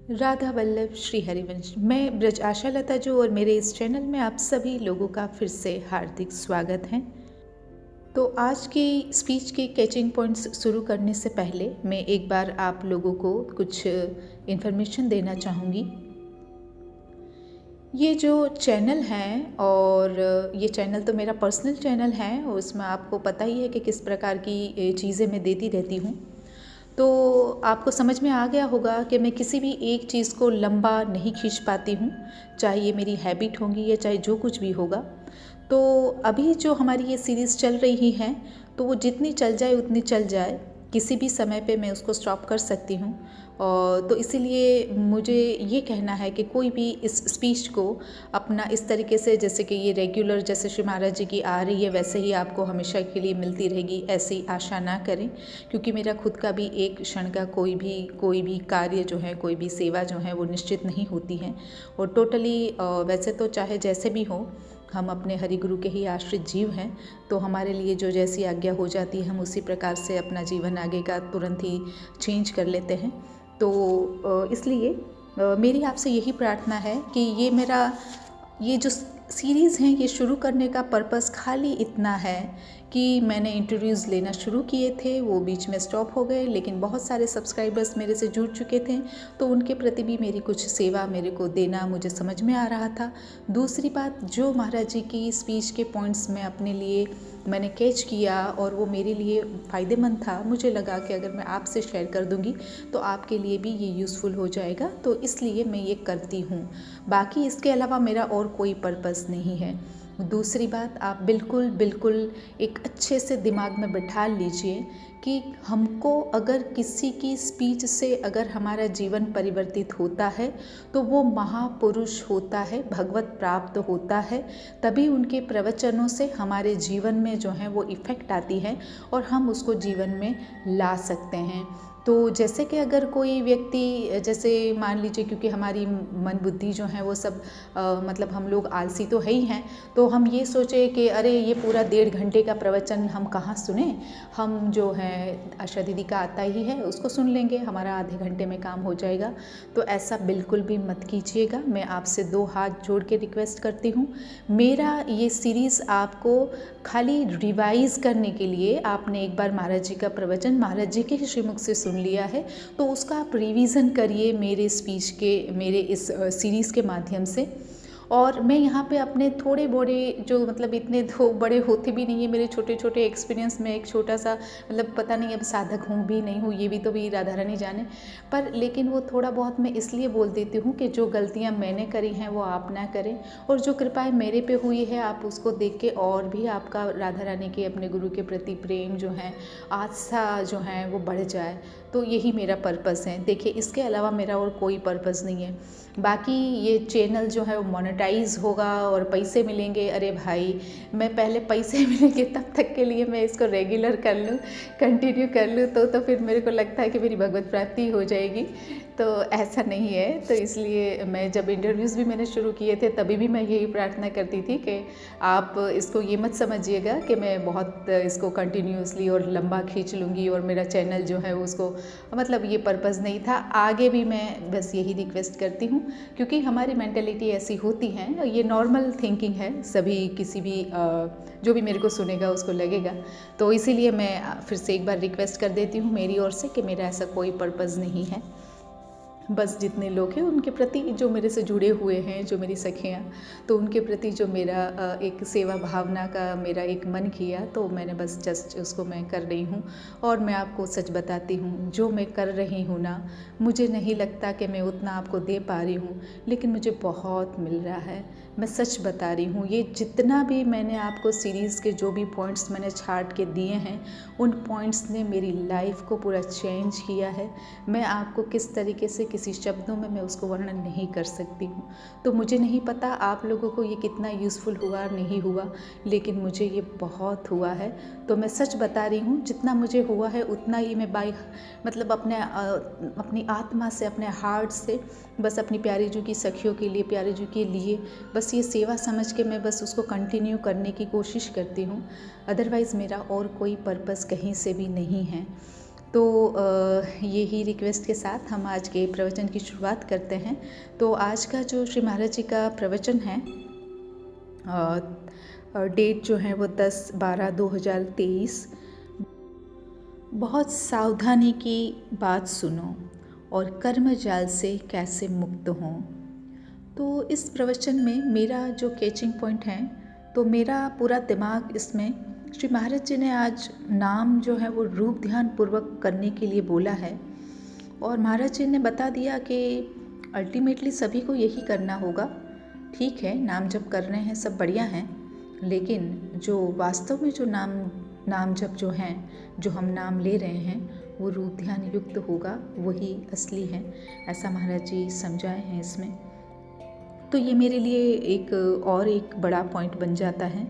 राधा वल्लभ श्री हरिवंश। मैं ब्रज आशा लता जो और मेरे इस चैनल में आप सभी लोगों का फिर से हार्दिक स्वागत है। तो आज की स्पीच के कैचिंग पॉइंट्स शुरू करने से पहले मैं एक बार आप लोगों को कुछ इन्फॉर्मेशन देना चाहूँगी। ये जो चैनल है और ये चैनल तो मेरा पर्सनल चैनल है और उसमें आपको पता ही है कि किस प्रकार की चीज़ें मैं देती रहती हूँ। तो आपको समझ में आ गया होगा कि मैं किसी भी एक चीज़ को लंबा नहीं खींच पाती हूँ, चाहे ये मेरी हैबिट होगी या चाहे जो कुछ भी होगा। तो अभी जो हमारी ये सीरीज़ चल रही है तो वो जितनी चल जाए उतनी चल जाए, किसी भी समय पे मैं उसको स्टॉप कर सकती हूँ। और तो इसीलिए मुझे ये कहना है कि कोई भी इस स्पीच को अपना इस तरीके से, जैसे कि ये रेगुलर जैसे श्री महाराज जी की आ रही है वैसे ही आपको हमेशा के लिए मिलती रहेगी, ऐसी आशा ना करें। क्योंकि मेरा खुद का भी एक क्षण का कोई भी कार्य जो है, कोई भी सेवा जो है वो निश्चित नहीं होती है। और टोटली वैसे तो चाहे जैसे भी हो, हम अपने हरि गुरु के ही आश्रित जीव हैं। तो हमारे लिए जो जैसी आज्ञा हो जाती है हम उसी प्रकार से अपना जीवन आगे का तुरंत ही चेंज कर लेते हैं। तो इसलिए मेरी आपसे यही प्रार्थना है कि ये जो सीरीज़ हैं ये शुरू करने का पर्पस खाली इतना है कि मैंने इंटरव्यूज़ लेना शुरू किए थे, वो बीच में स्टॉप हो गए, लेकिन बहुत सारे सब्सक्राइबर्स मेरे से जुड़ चुके थे तो उनके प्रति भी मेरी कुछ सेवा मेरे को देना मुझे समझ में आ रहा था। दूसरी बात, जो महाराज जी की स्पीच के पॉइंट्स में अपने लिए मैंने कैच किया और वो मेरे लिए फ़ायदेमंद था, मुझे लगा कि अगर मैं आपसे शेयर कर दूंगी तो आपके लिए भी ये यूज़फुल हो जाएगा, तो इसलिए मैं ये करती हूँ। बाकी इसके अलावा मेरा और कोई पर्पस नहीं है। दूसरी बात, आप बिल्कुल एक अच्छे से दिमाग में बिठा लीजिए कि हमको अगर किसी की स्पीच से अगर हमारा जीवन परिवर्तित होता है तो वो महापुरुष होता है, भगवत प्राप्त होता है, तभी उनके प्रवचनों से हमारे जीवन में जो है वो इफ़ेक्ट आती है और हम उसको जीवन में ला सकते हैं। तो जैसे कि अगर कोई व्यक्ति, जैसे मान लीजिए, क्योंकि हमारी मन बुद्धि जो है वो सब मतलब हम लोग आलसी तो है ही हैं, तो हम ये सोचे कि अरे ये पूरा 1.5 घंटे का प्रवचन हम कहाँ सुने, हम जो है आशा दीदी का आता ही है उसको सुन लेंगे, हमारा आधे घंटे में काम हो जाएगा। तो ऐसा बिल्कुल भी मत कीजिएगा। मैं आपसे 2 हाथ जोड़ के रिक्वेस्ट करती हूँ। मेरा ये सीरीज़ आपको खाली रिवाइज़ करने के लिए, आपने एक बार महाराज जी का प्रवचन महाराज जी के ही श्रीमुख से सुन लिया है तो उसका आप रिवीजन करिए मेरे स्पीच के, मेरे इस सीरीज़ के माध्यम से। और मैं यहाँ पे अपने थोड़े बड़े, जो मतलब इतने तो बड़े होते भी नहीं है, मेरे छोटे छोटे एक्सपीरियंस में एक छोटा सा, मतलब पता नहीं अब साधक हूँ भी नहीं हूँ, ये भी तो भी राधा रानी जाने, पर लेकिन वो थोड़ा बहुत मैं इसलिए बोल देती हूँ कि जो गलतियाँ मैंने करी हैं वो आप ना करें, और जो कृपाएं मेरे पे हुई है आप उसको देख के और भी आपका राधा रानी के, अपने गुरु के प्रति प्रेम जो है, आस्था जो है वो बढ़ जाए। तो यही मेरा पर्पस है। देखिए, इसके अलावा मेरा और कोई पर्पस नहीं है। बाकी ये चैनल जो है वो मोनेटाइज होगा और पैसे मिलेंगे, अरे भाई मैं पहले पैसे मिलेंगे तब तक के लिए मैं इसको रेगुलर कर लूँ, कंटिन्यू कर लूँ, तो फिर मेरे को लगता है कि मेरी भगवत प्राप्ति हो जाएगी। तो ऐसा नहीं है। तो इसलिए मैं जब इंटरव्यूज़ भी मैंने शुरू किए थे तभी भी मैं यही प्रार्थना करती थी कि आप इसको ये मत समझिएगा कि मैं बहुत इसको कंटिन्यूसली और लंबा खींच लूँगी और मेरा चैनल जो है उसको, मतलब ये पर्पज़ नहीं था। आगे भी मैं बस यही रिक्वेस्ट करती हूँ, क्योंकि हमारी मेंटालिटी ऐसी होती है, ये नॉर्मल थिंकिंग है, सभी किसी भी जो भी मेरे को सुनेगा उसको लगेगा। तो इसीलिए मैं फिर से एक बार रिक्वेस्ट कर देती हूँ मेरी ओर से कि मेरा ऐसा कोई पर्पज़ नहीं है। बस जितने लोग हैं उनके प्रति, जो मेरे से जुड़े हुए हैं, जो मेरी सखियाँ, तो उनके प्रति जो मेरा एक सेवा भावना का मेरा एक मन किया, तो मैंने बस जस्ट उसको मैं कर रही हूँ। और मैं आपको सच बताती हूँ, जो मैं कर रही हूँ ना, मुझे नहीं लगता कि मैं उतना आपको दे पा रही हूँ, लेकिन मुझे बहुत मिल रहा है। मैं सच बता रही हूँ। ये जितना भी मैंने आपको सीरीज़ के जो भी पॉइंट्स मैंने छाट के दिए हैं, उन पॉइंट्स ने मेरी लाइफ को पूरा चेंज किया है। मैं आपको किस तरीके से, किसी शब्दों में मैं उसको वर्णन नहीं कर सकती हूँ। तो मुझे नहीं पता आप लोगों को ये कितना यूज़फुल हुआ नहीं हुआ, लेकिन मुझे ये बहुत हुआ है। तो मैं सच बता रही हूँ, जितना मुझे हुआ है उतना ही मैं मतलब अपनी आत्मा से, अपने हार्ट से, बस अपनी प्यारी जू की सखियों के लिए, प्यारे जू के लिए, बस ये सेवा समझ के मैं बस उसको कंटिन्यू करने की कोशिश करती हूँ। अदरवाइज़ मेरा और कोई पर्पस कहीं से भी नहीं है। तो यही रिक्वेस्ट के साथ हम आज के प्रवचन की शुरुआत करते हैं। तो आज का जो श्री महाराज जी का प्रवचन है, डेट जो है वो 10/12/2023। बहुत सावधानी की बात सुनो और कर्म जाल से कैसे मुक्त हों। तो इस प्रवचन में मेरा जो कैचिंग पॉइंट है, तो मेरा पूरा दिमाग इसमें श्री महाराज जी ने आज नाम जो है वो रूप ध्यान पूर्वक करने के लिए बोला है। और महाराज जी ने बता दिया कि अल्टीमेटली सभी को यही करना होगा। ठीक है, नाम जप कर रहे हैं, सब बढ़िया हैं, लेकिन जो वास्तव में जो नाम जप जो हैं, जो हम नाम ले रहे हैं, वो रूप ध्यान युक्त होगा, वही असली है, ऐसा महाराज जी समझाए हैं इसमें। तो ये मेरे लिए एक बड़ा पॉइंट बन जाता है,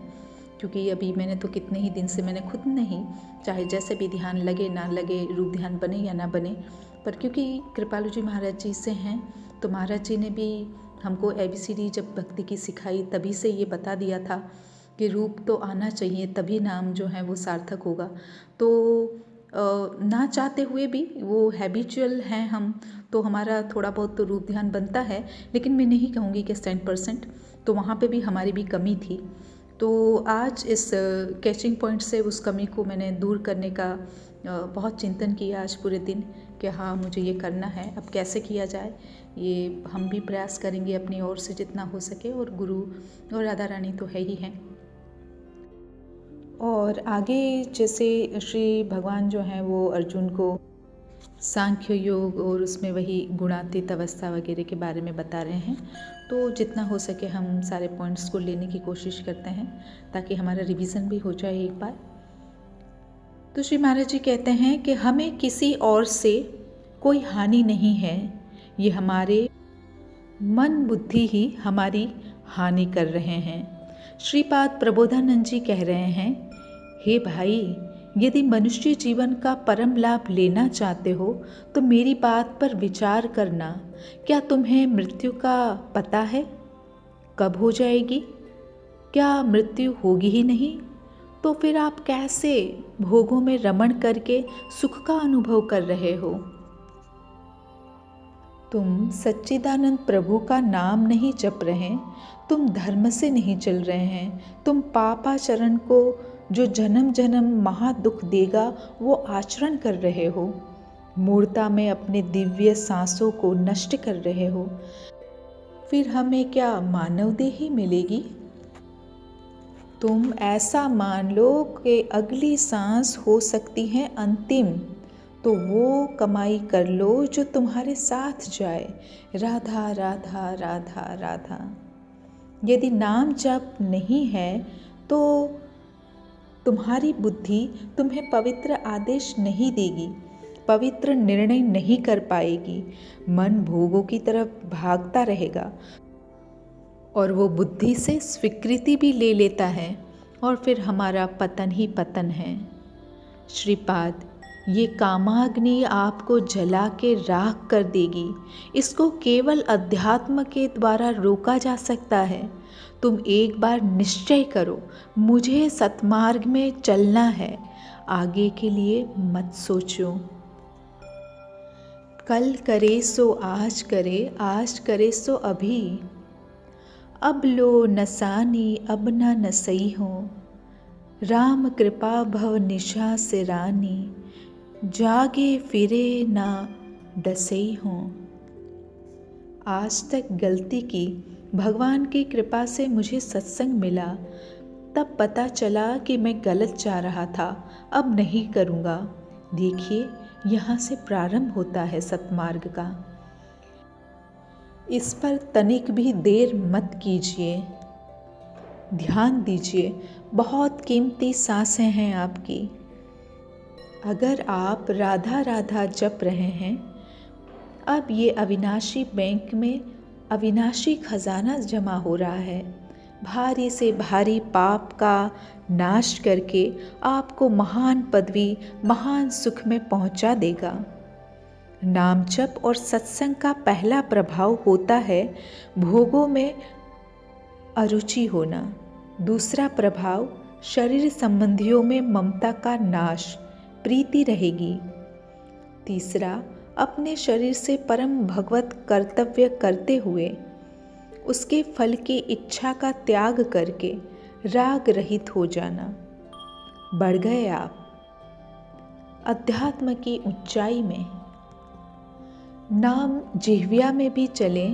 क्योंकि अभी मैंने तो कितने ही दिन से मैंने खुद नहीं, चाहे जैसे भी ध्यान लगे ना लगे, रूप ध्यान बने या ना बने, पर क्योंकि कृपालु जी महाराज जी से हैं, तो महाराज जी ने भी हमको ABCD जब भक्ति की सिखाई, तभी से ये बता दिया था कि रूप तो आना चाहिए, तभी नाम जो है वो सार्थक होगा। तो ना चाहते हुए भी वो हैबिचुअल हैं हम, तो हमारा थोड़ा बहुत तो रूप ध्यान बनता है, लेकिन मैं नहीं कहूँगी कि 100%, तो वहाँ पे भी हमारी भी कमी थी। तो आज इस कैचिंग पॉइंट से उस कमी को मैंने दूर करने का बहुत चिंतन किया आज पूरे दिन कि हाँ, मुझे ये करना है। अब कैसे किया जाए, ये हम भी प्रयास करेंगे अपनी ओर से जितना हो सके, और गुरु और राधा रानी तो है ही हैं। और आगे जैसे श्री भगवान जो हैं वो अर्जुन को सांख्य योग और उसमें वही गुणातीत अवस्था वगैरह के बारे में बता रहे हैं, तो जितना हो सके हम सारे पॉइंट्स को लेने की कोशिश करते हैं ताकि हमारा रिवीजन भी हो जाए एक बार। तो श्री महाराज जी कहते हैं कि हमें किसी और से कोई हानि नहीं है, ये हमारे मन बुद्धि ही हमारी हानि कर रहे हैं। श्रीपाद प्रबोधानंद जी कह रहे हैं, हे भाई, यदि मनुष्य जीवन का परम लाभ लेना चाहते हो तो मेरी बात पर विचार करना। क्या तुम्हें मृत्यु का पता है? कब हो जाएगी? क्या मृत्यु होगी ही नहीं? तो फिर आप कैसे भोगों में रमण करके सुख का अनुभव कर रहे हो? तुम सच्चिदानंद प्रभु का नाम नहीं जप रहे, तुम धर्म से नहीं चल रहे हैं, तुम पापाचरण को जो जन्म जन्म महादुख देगा वो आचरण कर रहे हो, मूर्ता में अपने दिव्य सांसों को नष्ट कर रहे हो। फिर हमें क्या मानव देही मिलेगी? तुम ऐसा मान लो कि अगली सांस हो सकती है अंतिम, तो वो कमाई कर लो जो तुम्हारे साथ जाए। राधा राधा राधा राधा। यदि नाम जप नहीं है तो तुम्हारी बुद्धि तुम्हें पवित्र आदेश नहीं देगी, पवित्र निर्णय नहीं कर पाएगी। मन भोगों की तरफ भागता रहेगा और वो बुद्धि से स्वीकृति भी ले लेता है, और फिर हमारा पतन ही पतन है। श्रीपाद, ये कामाग्नि आपको जला के राख कर देगी। इसको केवल अध्यात्म के द्वारा रोका जा सकता है। तुम एक बार निश्चय करो, मुझे सतमार्ग में चलना है, आगे के लिए मत सोचो। कल करे सो आज करे सो अभी। अब लो नसानी अब ना नसई हो, राम कृपा भव निशा से रानी, जागे फिरे ना डसई हो। आज तक गलती की, भगवान की कृपा से मुझे सत्संग मिला, तब पता चला कि मैं गलत जा रहा था, अब नहीं करूँगा। देखिए, यहाँ से प्रारंभ होता है सतमार्ग का। इस पर तनिक भी देर मत कीजिए, ध्यान दीजिए, बहुत कीमती सांसें हैं आपकी। अगर आप राधा राधा जप रहे हैं, अब ये अविनाशी बैंक में अविनाशी खजाना जमा हो रहा है, भारी से भारी पाप का नाश करके आपको महान पदवी, महान सुख में पहुंचा देगा। नाम जप और सत्संग का पहला प्रभाव होता है भोगों में अरुचि होना। दूसरा प्रभाव शरीर संबंधियों में ममता का नाश, प्रीति रहेगी। तीसरा, अपने शरीर से परम भगवत कर्तव्य करते हुए उसके फल की इच्छा का त्याग करके राग रहित हो जाना। बढ़ गए आप अध्यात्म की ऊंचाई में। नाम जिह्वा में भी चले,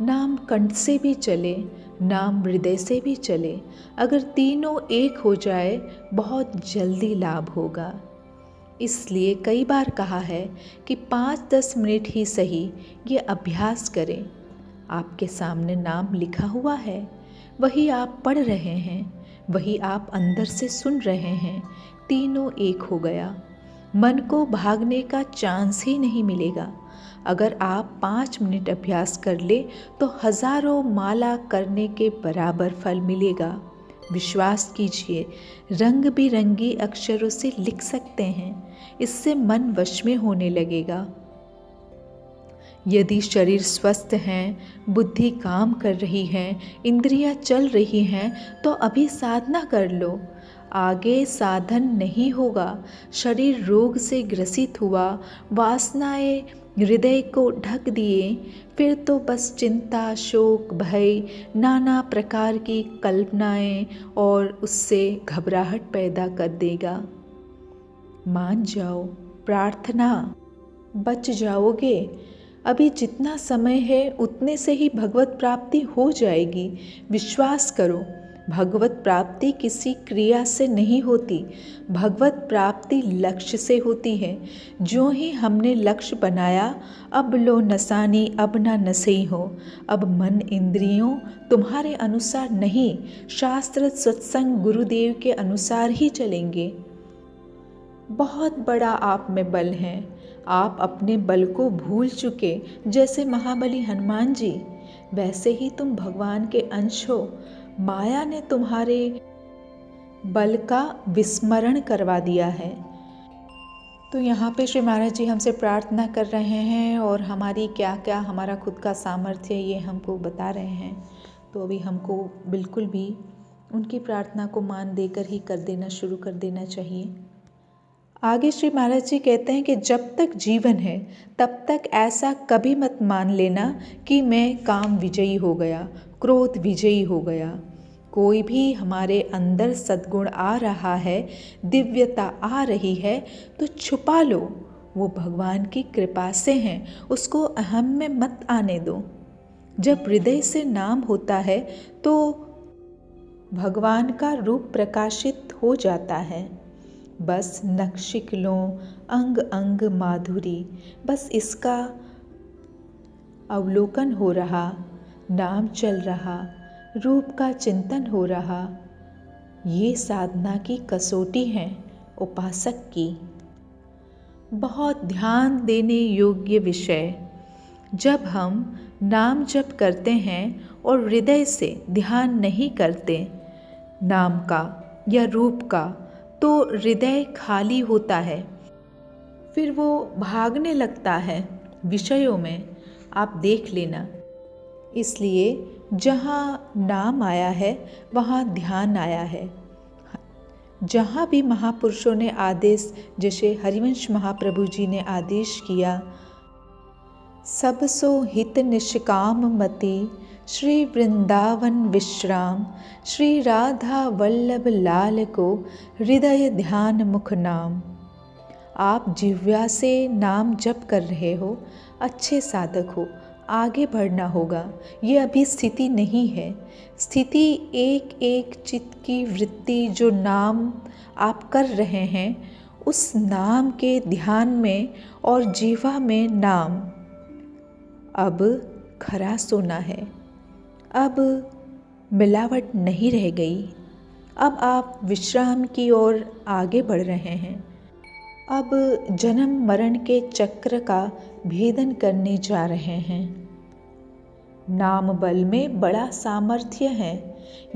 नाम कंठ से भी चले, नाम हृदय से भी चले। अगर तीनों एक हो जाए बहुत जल्दी लाभ होगा। इसलिए कई बार कहा है कि 5-10 मिनट ही सही ये अभ्यास करें। आपके सामने नाम लिखा हुआ है, वही आप पढ़ रहे हैं, वही आप अंदर से सुन रहे हैं। तीनों एक हो गया। मन को भागने का चांस ही नहीं मिलेगा। अगर आप 5 मिनट अभ्यास कर ले तो हजारों माला करने के बराबर फल मिलेगा। विश्वास कीजिए, रंग बिरंगी अक्षरों से लिख सकते हैं। इससे मन वश में होने लगेगा। यदि शरीर स्वस्थ है, बुद्धि काम कर रही है, इंद्रियां चल रही हैं, तो अभी साधना कर लो। आगे साधन नहीं होगा। शरीर रोग से ग्रसित हुआ, वासनाएं हृदय को ढक दिए, फिर तो बस चिंता, शोक, भय, नाना प्रकार की कल्पनाएं और उससे घबराहट पैदा कर देगा। मान जाओ, प्रार्थना, बच जाओगे। अभी जितना समय है उतने से ही भगवत प्राप्ति हो जाएगी। विश्वास करो, भगवत प्राप्ति किसी क्रिया से नहीं होती। भगवत प्राप्ति लक्ष्य से होती है। जो ही हमने लक्ष्य बनाया, अब लो नसानी अब ना नसई हो। अब मन इंद्रियों तुम्हारे अनुसार नहीं, शास्त्र सत्संग गुरुदेव के अनुसार ही चलेंगे। बहुत बड़ा आप में बल है। आप अपने बल को भूल चुके। जैसे महाबली हनुमान जी, वैसे ही तुम भगवान के अंश हो। माया ने तुम्हारे बल का विस्मरण करवा दिया है। तो यहाँ पे श्री महाराज जी हमसे प्रार्थना कर रहे हैं और हमारी क्या क्या हमारा खुद का सामर्थ्य ये हमको बता रहे हैं। तो अभी हमको बिल्कुल भी उनकी प्रार्थना को मान देकर ही कर देना शुरू कर देना चाहिए। आगे श्री महाराज जी कहते हैं कि जब तक जीवन है तब तक ऐसा कभी मत मान लेना कि मैं काम विजयी हो गया, क्रोध विजयी हो गया। कोई भी हमारे अंदर सद्गुण आ रहा है, दिव्यता आ रही है, तो छुपा लो। वो भगवान की कृपा से हैं, उसको अहम में मत आने दो। जब हृदय से नाम होता है तो भगवान का रूप प्रकाशित हो जाता है। बस नक्शिक लो अंग अंग माधुरी, बस इसका अवलोकन हो रहा, नाम चल रहा, रूप का चिंतन हो रहा। ये साधना की कसौटी है उपासक की। बहुत ध्यान देने योग्य विषय। जब हम नाम जप करते हैं और हृदय से ध्यान नहीं करते नाम का या रूप का, तो हृदय खाली होता है। फिर वो भागने लगता है विषयों में। आप देख लेना। इसलिए जहाँ नाम आया है वहाँ ध्यान आया है। जहाँ भी महापुरुषों ने आदेश, जैसे हरिवंश महाप्रभु जी ने आदेश किया, सब सो हित निष्काम मति, श्री वृंदावन विश्राम, श्री राधा वल्लभ लाल को हृदय ध्यान मुख नाम। आप जिह्वा से नाम जप कर रहे हो, अच्छे साधक हो, आगे बढ़ना होगा। ये अभी स्थिति नहीं है। स्थिति एक एक चित्त की वृत्ति जो नाम आप कर रहे हैं, उस नाम के ध्यान में और जीवा में नाम अब खरा सोना है। अब मिलावट नहीं रह गई। अब आप विश्राम की ओर आगे बढ़ रहे हैं। अब जन्म मरण के चक्र का भेदन करने जा रहे हैं। नाम बल में बड़ा सामर्थ्य है।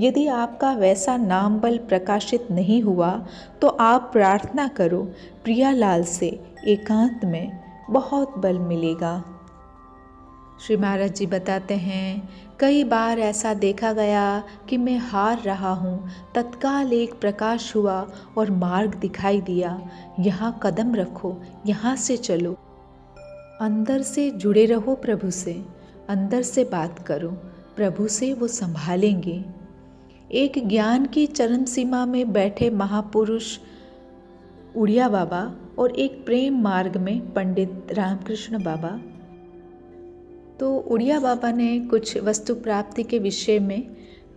यदि आपका वैसा नाम बल प्रकाशित नहीं हुआ तो आप प्रार्थना करो प्रियालाल से, एकांत में बहुत बल मिलेगा। श्री महाराज जी बताते हैं, कई बार ऐसा देखा गया कि मैं हार रहा हूँ, तत्काल एक प्रकाश हुआ और मार्ग दिखाई दिया। यहाँ कदम रखो, यहाँ से चलो। अंदर से जुड़े रहो प्रभु से, अंदर से बात करो प्रभु से, वो संभालेंगे। एक ज्ञान की चरम सीमा में बैठे महापुरुष उड़िया बाबा और एक प्रेम मार्ग में पंडित रामकृष्ण बाबा। तो उड़िया बाबा ने कुछ वस्तु प्राप्ति के विषय में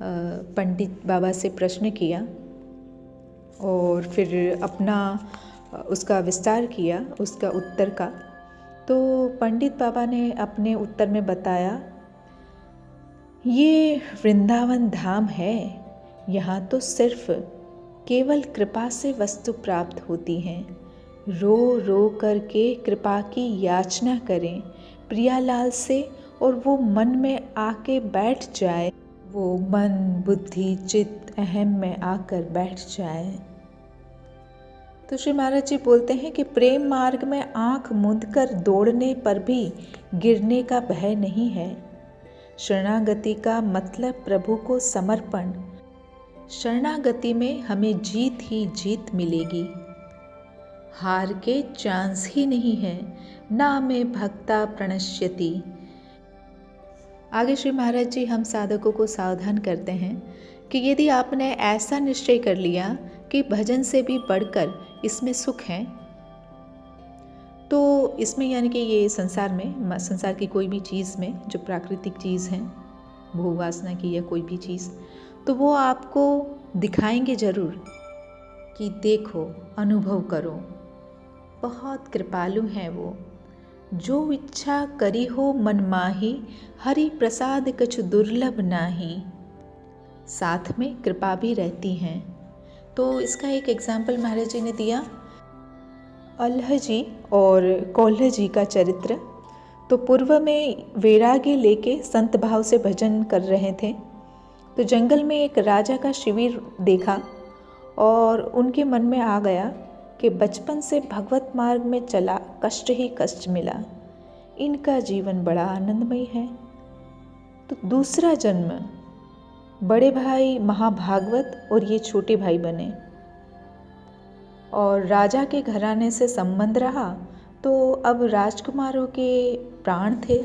पंडित बाबा से प्रश्न किया और फिर अपना उसका विस्तार किया उसका उत्तर का। तो पंडित बाबा ने अपने उत्तर में बताया, ये वृंदावन धाम है, यहाँ तो सिर्फ केवल कृपा से वस्तु प्राप्त होती हैं। रो रो करके कृपा की याचना करें प्रियालाल से और वो मन में आके बैठ जाए, वो मन बुद्धि चित्त अहम में आकर बैठ जाए। तो श्री महाराज जी बोलते हैं कि प्रेम मार्ग में आंख मूंदकर दौड़ने पर भी गिरने का भय नहीं है। शरणागति का मतलब प्रभु को समर्पण। शरणागति में हमें जीत ही जीत मिलेगी, हार के चांस ही नहीं है। ना में भक्ता प्रणश्यति। आगे श्री महाराज जी हम साधकों को सावधान करते हैं कि यदि आपने ऐसा निश्चय कर लिया कि भजन से भी बढ़कर इसमें सुख है, तो इसमें यानी कि ये संसार में, संसार की कोई भी चीज़ में जो प्राकृतिक चीज़ है, भोग वासना की या कोई भी चीज़, तो वो आपको दिखाएंगे ज़रूर कि देखो, अनुभव करो, बहुत कृपालु हैं वो। जो इच्छा करी हो मन माही, हरि प्रसाद कछु दुर्लभ नाही। साथ में कृपा भी रहती हैं। तो इसका एक एग्जाम्पल महाराज जी ने दिया, अल्लाह जी और कौल्ह जी का चरित्र। तो पूर्व में वैराग्य लेके संत भाव से भजन कर रहे थे, तो जंगल में एक राजा का शिविर देखा और उनके मन में आ गया कि बचपन से भगवत मार्ग में चला, कष्ट ही कष्ट मिला, इनका जीवन बड़ा आनंदमय है। तो दूसरा जन्म बड़े भाई महाभागवत और ये छोटे भाई बने और राजा के घराने से संबंध रहा, तो अब राजकुमारों के प्राण थे।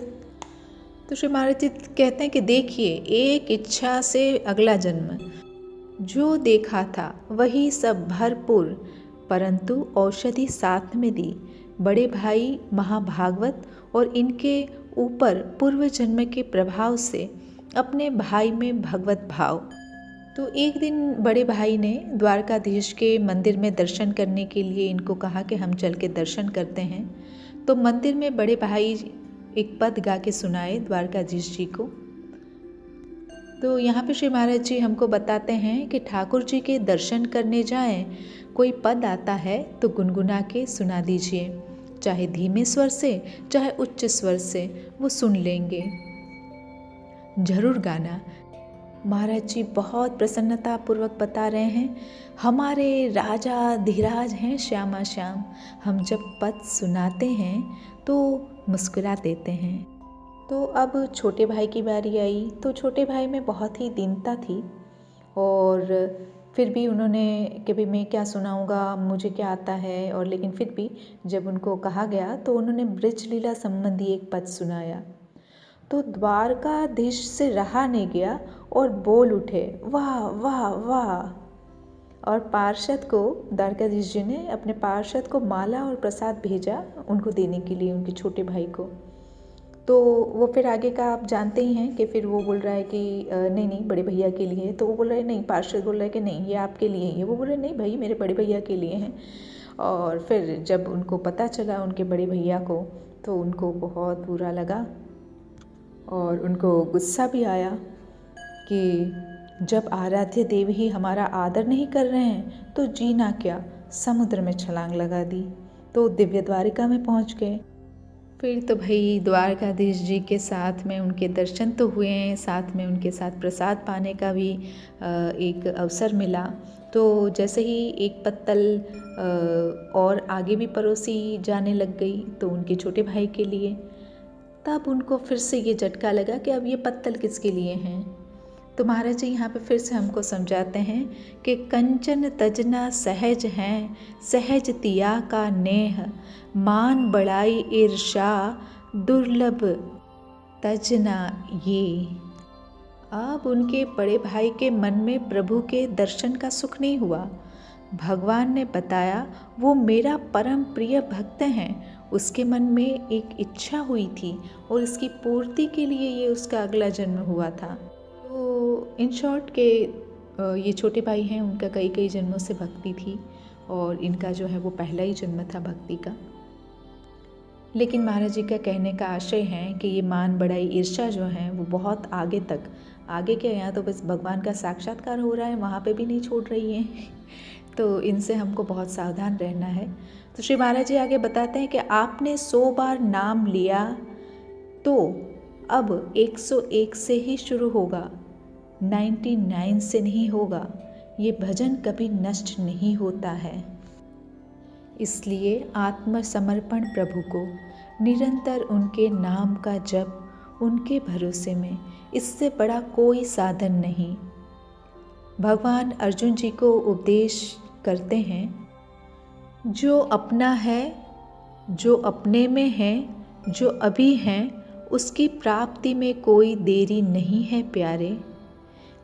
तो श्री महाराज जी कहते हैं कि देखिए, एक इच्छा से अगला जन्म, जो देखा था वही सब भरपूर, परंतु औषधि साथ में दी। बड़े भाई महाभागवत और इनके ऊपर पूर्व जन्म के प्रभाव से अपने भाई में भगवत भाव। तो एक दिन बड़े भाई ने द्वारकाधीश के मंदिर में दर्शन करने के लिए इनको कहा कि हम चल के दर्शन करते हैं। तो मंदिर में बड़े भाई एक पद गा के सुनाए द्वारकाधीश जी को। तो यहाँ पे श्री महाराज जी हमको बताते हैं कि ठाकुर जी के दर्शन करने जाएं, कोई पद आता है तो गुनगुना के सुना दीजिए, चाहे धीमे स्वर से चाहे उच्च स्वर से, वो सुन लेंगे। जरूर गाना। महाराज जी बहुत प्रसन्नता पूर्वक बता रहे हैं, हमारे राजा धीराज हैं श्यामा श्याम, हम जब पद सुनाते हैं तो मुस्कुरा देते हैं। तो अब छोटे भाई की बारी आई। तो छोटे भाई में बहुत ही दीनता थी और फिर भी उन्होंने कि भाई मैं क्या सुनाऊंगा, मुझे क्या आता है, और लेकिन फिर भी जब उनको कहा गया तो उन्होंने ब्रज लीला संबंधी एक पद सुनाया। तो द्वारकाधीश से रहा नहीं गया और बोल उठे, वाह वाह वाह। और पार्षद को, द्वारकाधीश जी ने अपने पार्षद को माला और प्रसाद भेजा उनको देने के लिए, उनके छोटे भाई को। तो वो फिर आगे का आप जानते ही हैं कि फिर वो बोल रहा है कि नहीं नहीं बड़े भैया के लिए। तो वो बोल रहे हैं नहीं, पार्षद बोल रहा है कि नहीं ये आपके लिए ही है। वो बोल रहे नहीं भाई मेरे बड़े भैया के लिए हैं। और फिर जब उनको पता चला उनके बड़े भैया को, तो उनको बहुत बुरा लगा और उनको गुस्सा भी आया कि जब आराध्य देव ही हमारा आदर नहीं कर रहे हैं तो जीना क्या, समुद्र में छलांग लगा दी। तो दिव्य द्वारिका में पहुंच गए। फिर तो भाई द्वारकाधीश जी के साथ में उनके दर्शन तो हुए हैं, साथ में उनके साथ प्रसाद पाने का भी एक अवसर मिला। तो जैसे ही एक पत्तल और आगे भी परोसी जाने लग गई तो उनके छोटे भाई के लिए, तब उनको फिर से ये झटका लगा कि अब ये पत्तल किसके लिए हैं। तो महाराज जी यहाँ पे फिर से हमको समझाते हैं कि कंचन तजना सहज हैं, सहज तिया का नेह, मान बड़ाई ईर्षा दुर्लभ तजना ये। अब उनके बड़े भाई के मन में प्रभु के दर्शन का सुख नहीं हुआ। भगवान ने बताया वो मेरा परम प्रिय भक्त हैं। उसके मन में एक इच्छा हुई थी और इसकी पूर्ति के लिए ये उसका अगला जन्म हुआ था। तो इन शॉर्ट के ये छोटे भाई हैं, उनका कई कई जन्मों से भक्ति थी और इनका जो है वो पहला ही जन्म था भक्ति का। लेकिन महाराज जी का कहने का आशय है कि ये मान बड़ाई ईर्ष्या जो है वो बहुत आगे तक, आगे क्या, यहाँ तो बस भगवान का साक्षात्कार हो रहा है, वहाँ पे भी नहीं छोड़ रही हैं। तो इनसे हमको बहुत सावधान रहना है। तो श्री महाराज जी आगे बताते हैं कि आपने 100 बार नाम लिया तो अब 101 से ही शुरू होगा, 99 से नहीं होगा। ये भजन कभी नष्ट नहीं होता है। इसलिए आत्मसमर्पण प्रभु को, निरंतर उनके नाम का जप, उनके भरोसे में, इससे बड़ा कोई साधन नहीं। भगवान अर्जुन जी को उपदेश करते हैं, जो अपना है, जो अपने में है, जो अभी है, उसकी प्राप्ति में कोई देरी नहीं है प्यारे।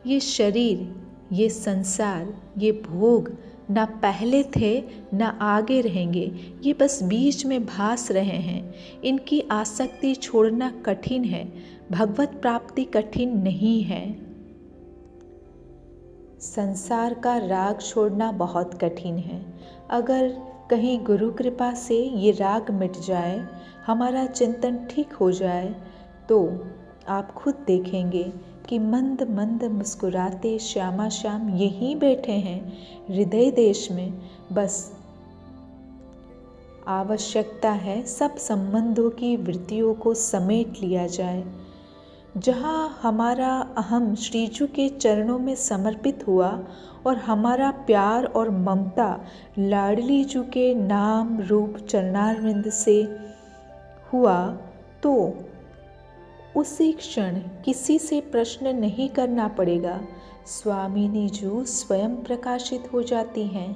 ये शरीर, ये संसार, ये भोग ना पहले थे ना आगे रहेंगे, ये बस बीच में भास रहे हैं। इनकी आसक्ति छोड़ना कठिन है, भगवत प्राप्ति कठिन नहीं है। संसार का राग छोड़ना बहुत कठिन है। अगर कहीं गुरु कृपा से ये राग मिट जाए, हमारा चिंतन ठीक हो जाए, तो आप खुद देखेंगे कि मंद मंद मुस्कुराते श्यामा श्याम यहीं बैठे हैं हृदय देश में। बस आवश्यकता है सब संबंधों की वृत्तियों को समेट लिया जाए। जहाँ हमारा अहम श्रीजू के चरणों में समर्पित हुआ और हमारा प्यार और ममता लाडली जू के नाम रूप चरणारविंद से हुआ, तो उसी क्षण किसी से प्रश्न नहीं करना पड़ेगा। स्वामिनी जू स्वयं प्रकाशित हो जाती हैं।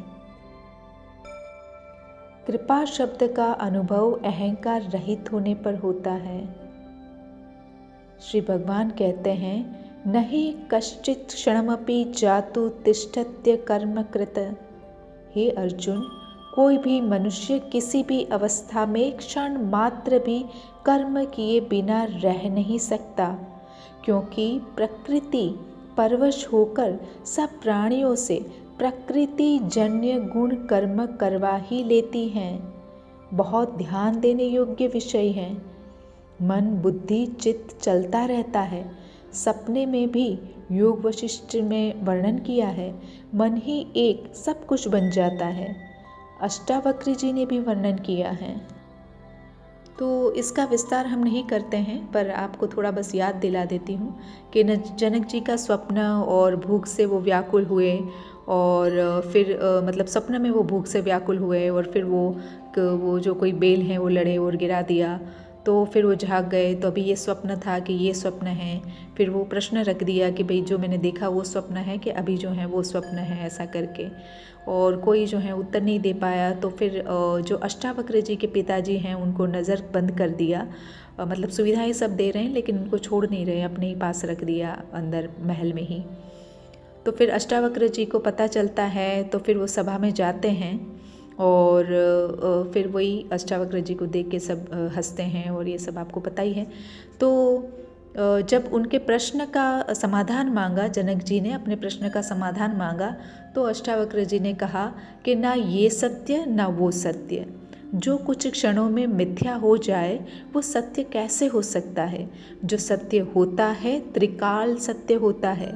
कृपा शब्द का अनुभव अहंकार रहित होने पर होता है। श्री भगवान कहते हैं, नहीं कश्चित क्षणमपि जातु तिष्ठत्य कर्म कृत। हे अर्जुन, कोई भी मनुष्य किसी भी अवस्था में क्षण मात्र भी कर्म किए बिना रह नहीं सकता, क्योंकि प्रकृति परवश होकर सब प्राणियों से प्रकृति जन्य गुण कर्म करवा ही लेती हैं। बहुत ध्यान देने योग्य विषय है। मन बुद्धि चित्त चलता रहता है। सपने में भी योग वशिष्ठ में वर्णन किया है, मन ही एक सब कुछ बन जाता है। अष्टावक्र जी ने भी वर्णन किया है। तो इसका विस्तार हम नहीं करते हैं, पर आपको थोड़ा बस याद दिला देती हूँ कि जनक जी का स्वप्न और भूख से वो व्याकुल हुए, और फिर मतलब सपने में वो भूख से व्याकुल हुए, और फिर वो जो कोई बेल हैं वो लड़े और गिरा दिया। तो फिर वो झाग गए, तो अभी ये स्वप्न था कि ये स्वप्न है। फिर वो प्रश्न रख दिया कि भाई जो मैंने देखा वो स्वप्न है कि अभी जो है वो स्वप्न है, ऐसा करके। और कोई जो है उत्तर नहीं दे पाया। तो फिर जो अष्टावक्र जी के पिताजी हैं उनको नज़र बंद कर दिया, मतलब सुविधाएं सब दे रहे हैं लेकिन उनको छोड़ नहीं रहे, अपने ही पास रख दिया अंदर महल में ही। तो फिर अष्टावक्र जी को पता चलता है, तो फिर वो सभा में जाते हैं और फिर वही अष्टावक्र जी को देख के सब हंसते हैं, और ये सब आपको पता ही है। तो जब उनके प्रश्न का समाधान मांगा, जनक जी ने अपने प्रश्न का समाधान मांगा, तो अष्टावक्र जी ने कहा कि ना ये सत्य ना वो सत्य। जो कुछ क्षणों में मिथ्या हो जाए वो सत्य कैसे हो सकता है? जो सत्य होता है त्रिकाल सत्य होता है।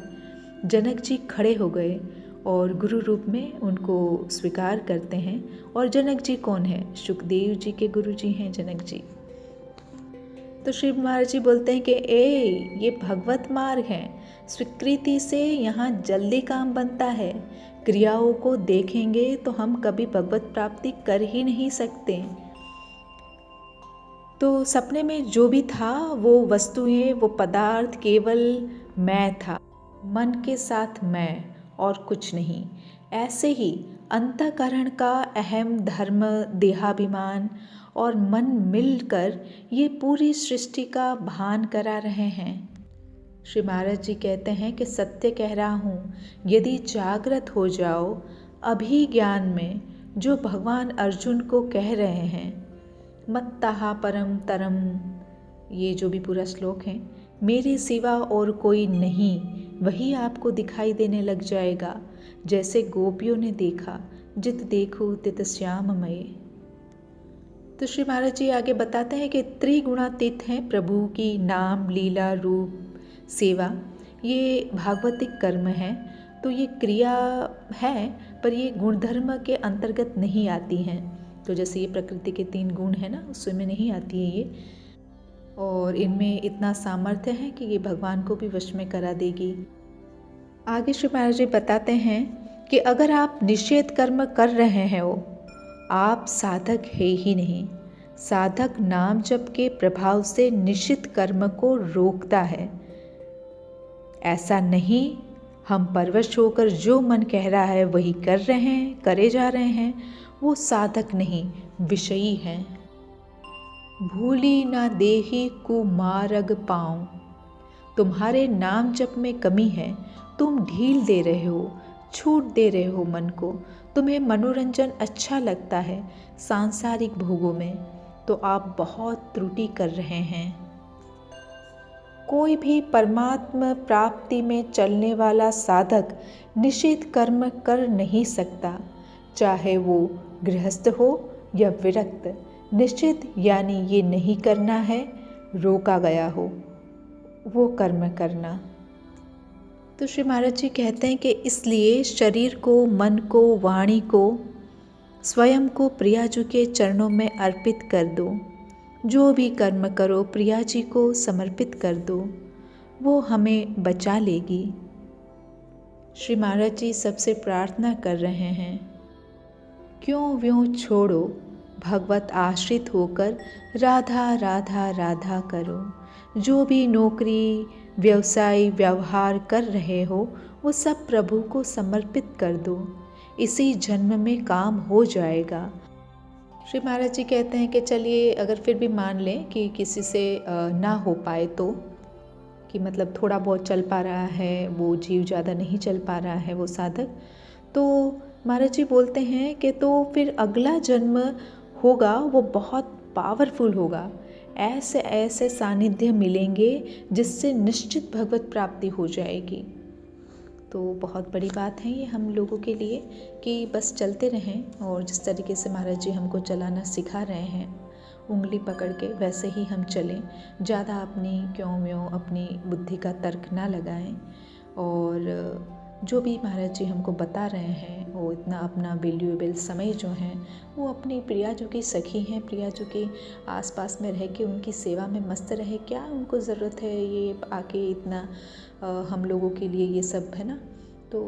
जनक जी खड़े हो गए और गुरु रूप में उनको स्वीकार करते हैं। और जनक जी कौन है? सुखदेव जी के गुरु जी हैं जनक जी। तो श्री महाराज जी बोलते हैं कि ये भगवत मार्ग है, स्वीकृति से यहाँ जल्दी काम बनता है। क्रियाओं को देखेंगे तो हम कभी भगवत प्राप्ति कर ही नहीं सकते। तो सपने में जो भी था वो वस्तुएं, वो पदार्थ केवल मैं था। मन के साथ मैं और कुछ नहीं। ऐसे ही अंतःकरण का अहम धर्म, देहाभिमान और मन मिलकर ये पूरी सृष्टि का भान करा रहे हैं। श्री महाराज जी कहते हैं कि सत्य कह रहा हूँ, यदि जागृत हो जाओ अभिज्ञान में, जो भगवान अर्जुन को कह रहे हैं, मत्तहा परम तरम, ये जो भी पूरा श्लोक है, मेरे सिवा और कोई नहीं, वही आपको दिखाई देने लग जाएगा, जैसे गोपियों ने देखा, जित देखो तित श्याममय। तो श्री महाराज जी आगे बताते हैं कि त्रिगुणातीत हैं प्रभु की नाम, लीला, रूप, सेवा। ये भागवतिक कर्म है, तो ये क्रिया है, पर ये गुणधर्म के अंतर्गत नहीं आती हैं। तो जैसे ये प्रकृति के 3 गुण हैं ना, उसमें नहीं आती है ये, और इनमें इतना सामर्थ्य है कि ये भगवान को भी वश में करा देगी। आगे श्री महाराज जी बताते हैं कि अगर आप निषेध कर्म कर रहे हैं हो, आप साधक है ही नहीं। साधक नाम जप के प्रभाव से निषिद्ध कर्म को रोकता है। ऐसा नहीं हम परवश होकर जो मन कह रहा है वही कर रहे हैं, करे जा रहे हैं, वो साधक नहीं, विषयी हैं। भूली ना देही कुमारग पाऊं, तुम्हारे नाम जप में कमी है, तुम ढील दे रहे हो, छूट दे रहे हो मन को। तुम्हें मनोरंजन अच्छा लगता है सांसारिक भोगों में, तो आप बहुत त्रुटि कर रहे हैं। कोई भी परमात्मा प्राप्ति में चलने वाला साधक निषिद्ध कर्म कर नहीं सकता, चाहे वो गृहस्थ हो या विरक्त। निषिद्ध यानी ये नहीं करना है, रोका गया हो वो कर्म करना। तो श्री महाराज जी कहते हैं कि इसलिए शरीर को, मन को, वाणी को, स्वयं को प्रियाजू के चरणों में अर्पित कर दो। जो भी कर्म करो प्रिया जी को समर्पित कर दो, वो हमें बचा लेगी। श्री महाराज जी सबसे प्रार्थना कर रहे हैं, क्यों व्यों छोड़ो, भगवत आश्रित होकर राधा राधा राधा करो। जो भी नौकरी, व्यवसाय, व्यवहार कर रहे हो, वो सब प्रभु को समर्पित कर दो, इसी जन्म में काम हो जाएगा। श्री महाराज जी कहते हैं कि चलिए अगर फिर भी मान लें कि किसी से ना हो पाए, तो कि मतलब थोड़ा बहुत चल पा रहा है वो जीव, ज़्यादा नहीं चल पा रहा है वो साधक, तो महाराज जी बोलते हैं कि तो फिर अगला जन्म होगा वो बहुत पावरफुल होगा। ऐसे ऐसे सानिध्य मिलेंगे जिससे निश्चित भगवत प्राप्ति हो जाएगी। तो बहुत बड़ी बात है ये हम लोगों के लिए कि बस चलते रहें, और जिस तरीके से महाराज जी हमको चलाना सिखा रहे हैं उंगली पकड़ के, वैसे ही हम चलें। ज़्यादा अपनी क्यों व्यों अपनी बुद्धि का तर्क ना लगाएं, और जो भी महाराज जी हमको बता रहे हैं वो इतना अपना वैल्यूएबल समय जो है वो अपनी प्रिया जो की सखी हैं, प्रिया जो की आसपास में रह के उनकी सेवा में मस्त रहे। क्या उनको ज़रूरत है ये आके इतना हम लोगों के लिए ये सब, है ना। तो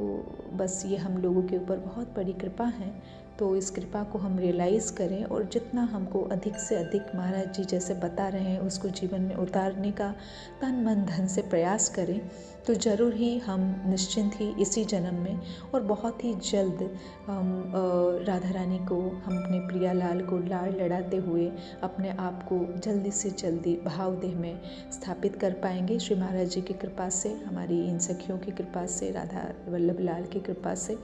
बस ये हम लोगों के ऊपर बहुत बड़ी कृपा है, तो इस कृपा को हम रियलाइज़ करें, और जितना हमको अधिक से अधिक महाराज जी जैसे बता रहे हैं उसको जीवन में उतारने का तन मन धन से प्रयास करें, तो ज़रूर ही हम निश्चिंत ही इसी जन्म में और बहुत ही जल्द हम राधा रानी को, हम अपने प्रिया लाल को लाड़ लड़ाते हुए अपने आप को जल्दी से जल्दी भाव देह में स्थापित कर पाएंगे। श्री महाराज जी की कृपा से, हमारी इन सखियों की कृपा से, राधा वल्लभ लाल की कृपा से,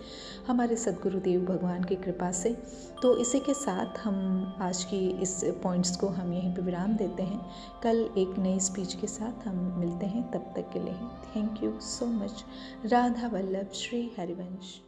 हमारे सद्गुरुदेव भगवान की कृपा से। तो इसी के साथ हम आज की इस पॉइंट्स को हम यहीं पर विराम देते हैं। कल एक नई स्पीच के साथ हम मिलते हैं, तब तक के लिए thank you so much. Radha Vallabh Shri Harivansh.